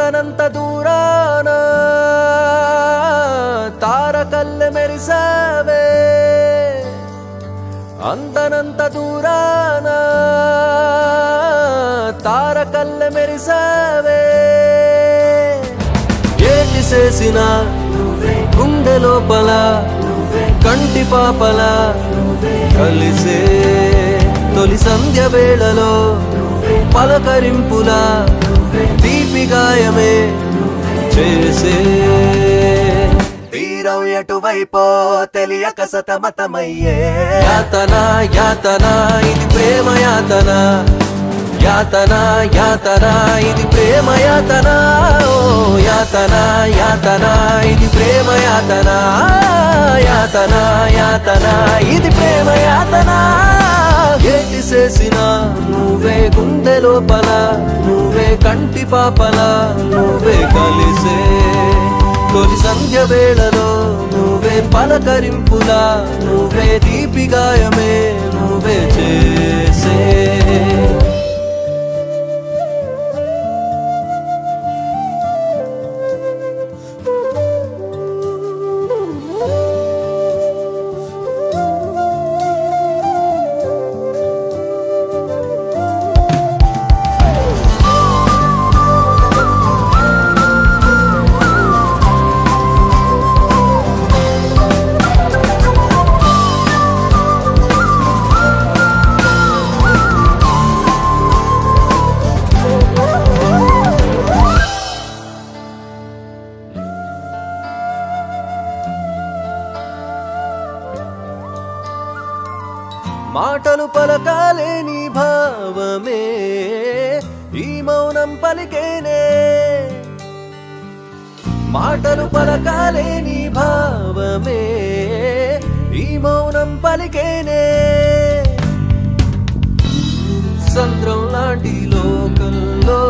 అందనంత దూరాన తారకల్లె మెరిసావే అందనంత దూరాన తారకల్లె మెరిసావే ఏటి చేసిన గుండె లోపల కంటి పాపల కలిసే తొలి సంధ్య వేళలో పలకరింపుల తీపి గాయమే చేసే తీరం ఎటువైపో తెలియక సతమతమయ్యే యాతన యాతన ఇది ప్రేమ యాతన యాతన యాతన ఇది ప్రేమ యాతన ఓ యాతన యాతన ఇది ప్రేమ యాతన యాతన యాతన ఇది ప్రేమ యాతన ఏటి చేసిన నువ్వే గుండె లోపల నువ్వే కంటి పాపల నువ్వే కలిసే తొలి సంధ్య వేళలో నువ్వే పలకరింపులా నువ్వే తీపి గాయమే నువ్వే చేసే మాటలు పలకాలేని భావమే ఈ మౌనం పలికేనే మాటలు పలకాలేని భావమే ఈ మౌనం పలికేనే సంద్రం లాంటి లోకంలో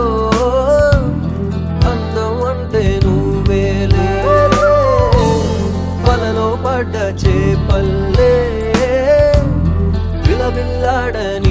అందం అంటే నువ్వేలే వలలో పడ్డ చేపల్లే విలవిల్లాడని